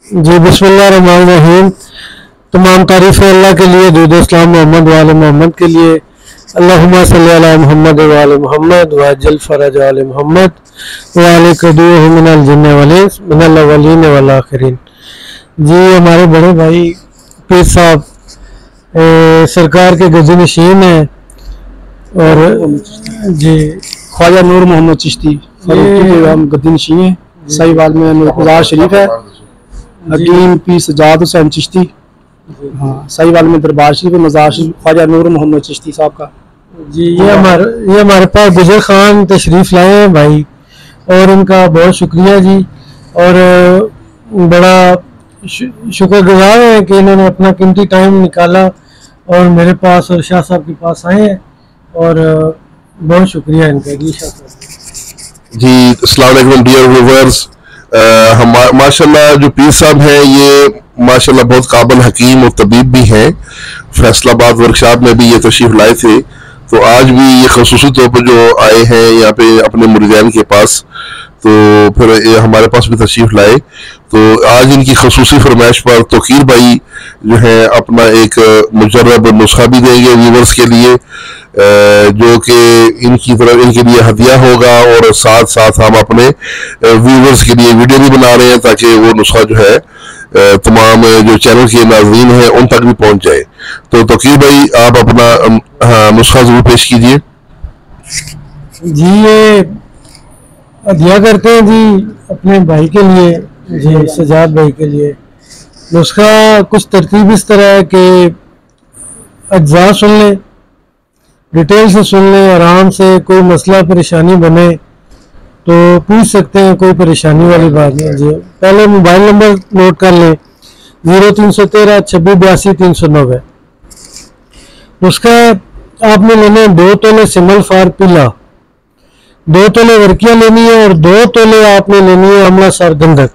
जी बिस्मिल्लाहिर्रहमानिर्रहीम। तमाम तारीफ़ अल्लाह के लिए, दुरूद सलाम मोहम्मद वाले मोहम्मद के लिए। अल्लाहुम्मा सल्ली अला मुहम्मद वाले मोहम्मद वअज्जल फरज वाले मोहम्मद वाले कदूह मिनल जिन्न वाले मिनल अव्वलीन वल आखिरीन। जी हमारे बड़े भाई पीर साहब सरकार के गज़ी नशीन हैं और जी ख्वाजा नूर मोहम्मद चिश्ती गद्दी नशीन है। साहिवाल में मज़ार शरीफ है। हकीम पीर सजाद हुसैन चिश्ती, हाँ साहिवाल में दरबार शरीफ मज़ार शरीफ ख्वाजा नूर मोहम्मद चिश्ती साहब का। जी ये हमारे पास गुजर खान तशरीफ़ लाए हैं भाई, और उनका बहुत शुक्रिया जी। और बड़ा शुक्रगुजार है कि इन्होंने अपना कीमती टाइम निकाला और मेरे पास और शाह साहब के पास आए हैं, और बहुत शुक्रिया इनका जी। शाह साहब जी अस्सलाम वालेकुम डियर व्यूअर्स। हम माशाल्लाह जो पीर साहब हैं ये माशाल्लाह बहुत काबिल हकीम और तबीब भी हैं। फैसलाबाद वर्कशॉप में भी ये तशरीफ लाए थे, तो आज भी ये खसूसी तौर पर जो आए हैं यहाँ पे अपने मुरीदान के पास, तो फिर ये हमारे पास भी तशरीफ लाए। तो आज इनकी खसूसी फरमाइश पर तोकीर भाई जो है अपना एक मुजर्रब नुस्खा भी देंगे व्यूवर्स के लिए, जो कि इनकी तरफ इनके लिए हदिया होगा, और साथ साथ हम अपने व्यूवर्स के लिए वीडियो भी बना रहे हैं ताकि वो नुस्खा जो है तमाम जो चैनल के नाज़रीन हैं उन तक भी पहुंच जाए। तो तोकीर भाई आप अपना नुस्खा जरूर पेश कीजिए। जी ये हदिया करते हैं जी अपने भाई के लिए, जी सजाद भाई के लिए। नुस्खा कुछ तरतीब इस तरह है कि अज्जा सुन लें, डिटेल से सुन लें, आराम से। कोई मसला परेशानी बने तो पूछ सकते हैं, कोई परेशानी वाली बात नहीं जी। पहले मोबाइल नंबर नोट कर लें 0313 26 82 390। उसका आपने लेना 2 तोले सिमल फार पीला, 2 तोले वर्कियाँ लेनी है, और 2 तोले आपने लेनी है अमला सर गंधक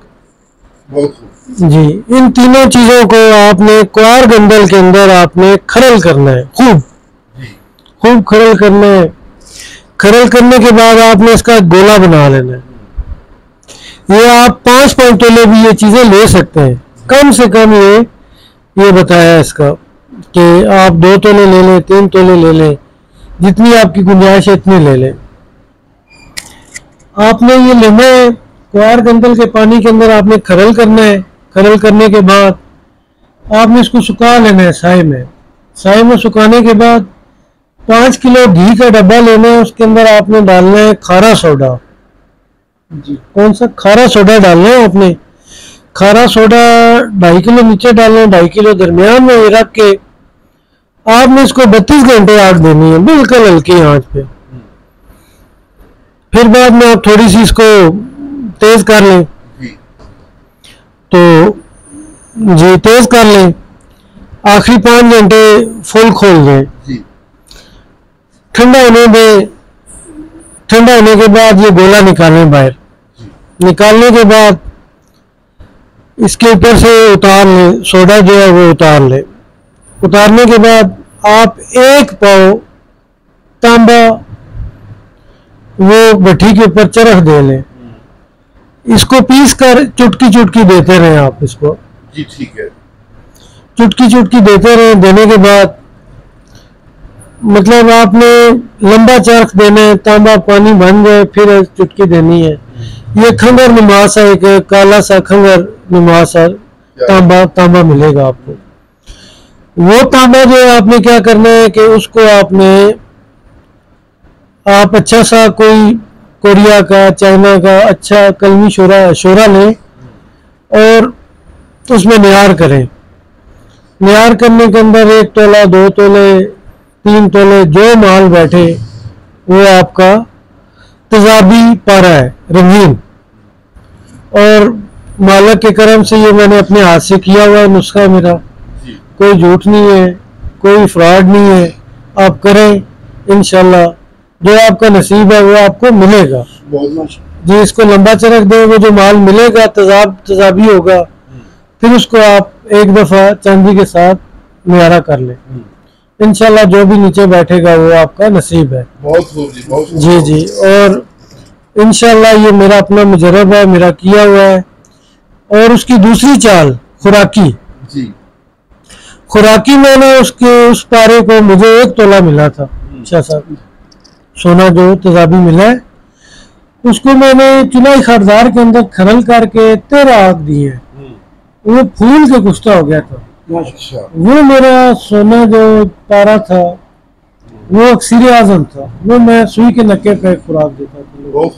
जी। इन तीनों चीज़ों को आपने क्वार गंदल के अंदर आपने खरल करना है, खूब खूब खरल करना है। खरल करने के बाद आपने इसका गोला बना लेना है। ये आप 5-5 तोले भी ये चीज़ें ले सकते हैं, कम से कम ये बताया इसका कि आप 2 तोले ले लें, 3 तोले ले लें, जितनी आपकी गुंजाइश है इतनी ले लें। आपने ये लेना है, क्वार गंदल के पानी के अंदर आपने खरल करना है। खरल करने के बाद आपने इसको सुखा लेना है साए में। साए में सुखाने के बाद 5 किलो घी का डब्बा लेना है, उसके अंदर आपने डालना है खारा सोडा जी। कौन सा खारा सोडा डालना है आपने? खारा सोडा 2.5 किलो नीचे डालना है, 2.5 किलो दरमियान में रख के आपने इसको 32 घंटे आग देनी है, बिल्कुल हल्की आंच पे। फिर बाद में आप थोड़ी सी इसको तेज कर लें, तो जी तेज कर लें। आखिरी 5 घंटे फुल खोल दें, ठंडा होने दें। ठंडा होने के बाद ये गोला निकालें बाहर। निकालने के बाद इसके ऊपर से उतार लें, सोडा जो है वो उतार लें। उतारने के बाद आप 1 पाव तांबा वो भट्टी के ऊपर चरख दे लें। इसको पीस कर चुटकी चुटकी देते रहें आप इसको जी। ठीक है, चुटकी चुटकी देते रहें। देने के बाद मतलब आपने लंबा चरख देना है, तांबा पानी बन जाए फिर चुटकी देनी है। ये खंगर नुमा सा एक काला सा खंगर नुमा सा तांबा मिलेगा आपको। वो तांबा जो है आपने क्या करना है कि उसको आप अच्छा सा कोई कोरिया का, चाइना का अच्छा कलमी शोरा लें और उसमें नियार करें। नियार करने के अंदर 1 तोला, 2 तोले, 3 तोले जो माल बैठे वो आपका तेजाबी पारा है, रंगीन। और मालक के करम से ये मैंने अपने हाथ से किया हुआ नुस्खा, मेरा कोई झूठ नहीं है, कोई फ्रॉड नहीं है। आप करें, इंशाल्लाह जो आपका नसीब है वो आपको मिलेगा जी। इसको लंबा चरख दो, वो जो माल मिलेगा तेजाबी होगा, फिर उसको आप एक दफ़ा चांदी के साथ नियारा कर लें। इंशाल्लाह जो भी नीचे बैठेगा वो आपका नसीब है। बहुत जी जी। और इंशाल्लाह ये मेरा अपना मुजर्रब है, मेरा किया हुआ है, और उसकी दूसरी चाल खुराकी। जी। खुराकी मैंने उसके उस पारे को मुझे 1 तोला मिला था, शाह साहब, सोना जो तेजाबी मिला है, उसको मैंने चुनाई खरदार के अंदर खनल करके 13 आग दिए हैं। वो फूल के कुश्ता हो गया था। अच्छा। वो मेरा सोना जो पारा था वो अक्सर आजम था, वो मैं सुई के नक्के पे खुराक देता था।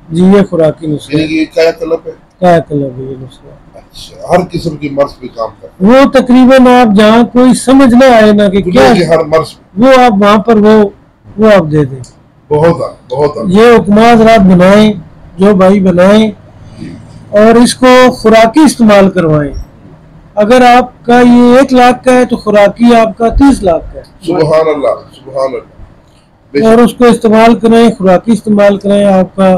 जी ये खुराकी नुस्खा है। ये क्या कलब है? क्या कलब है ये नुस्खा? अच्छा, हर किस्म की मर्ज पे काम करता है। वो तकरीबन आप जहाँ कोई समझ ना आए ना कि क्या हर मर्ज वो आप वहाँ पर वो आप दे दें। बहुत ये उपमा रात बनाएं, जो भाई बनाएं, और इसको खुराकी इस्तेमाल करवाएं। अगर आपका ये 1 लाख का है तो खुराकी आपका 30 लाख का है। सुभान अल्लाह, सुभान अल्लाह। और उसको इस्तेमाल करें, खुराकी इस्तेमाल करें, आपका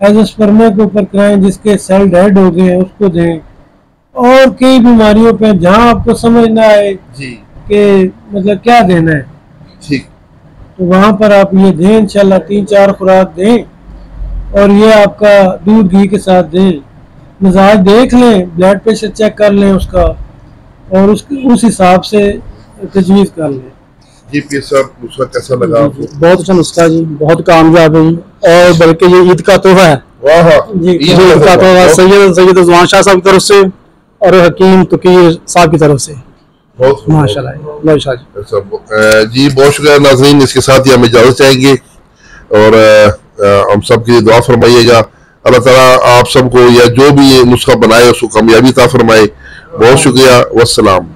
एजोस्पर्मा के ऊपर कराएं, जिसके सेल डेड हो गए उसको दें, और कई बीमारियों पे जहाँ आपको समझ ना आए कि मतलब क्या देना है, ठीक, तो वहाँ पर आप ये दें। इंशाल्लाह 3-4 खुराक दें, और ये आपका दूध घी के साथ दें। मिजाज देख लें, ब्लड प्रेशर चेक कर लें उसका, और उस हिसाब से तजवीज़ कर लें। जी पी साहब, नुस्खा कैसा लगा आपको? बहुत अच्छा नुस्खा जी, बहुत कामयाब है जी, और बल्कि ये ईद का तोहफा है। वाह जी, ईद का तोहफा सैयद रिजवान शाह साहब की तरफ से और हकीम तकीर साहब की तरफ से। बहुत माशाल्लाह जी, बहुत शुक्रिया नाज़रीन। इसके साथ ही हम इजाज़त चाहेंगे, और हम सब की दुआ फरमाइएगा। अल्लाह ताला आप सबको या जो भी ये नुस्खा बनाए उसको कामयाबी अता फरमाए। बहुत शुक्रिया, वस्सलाम।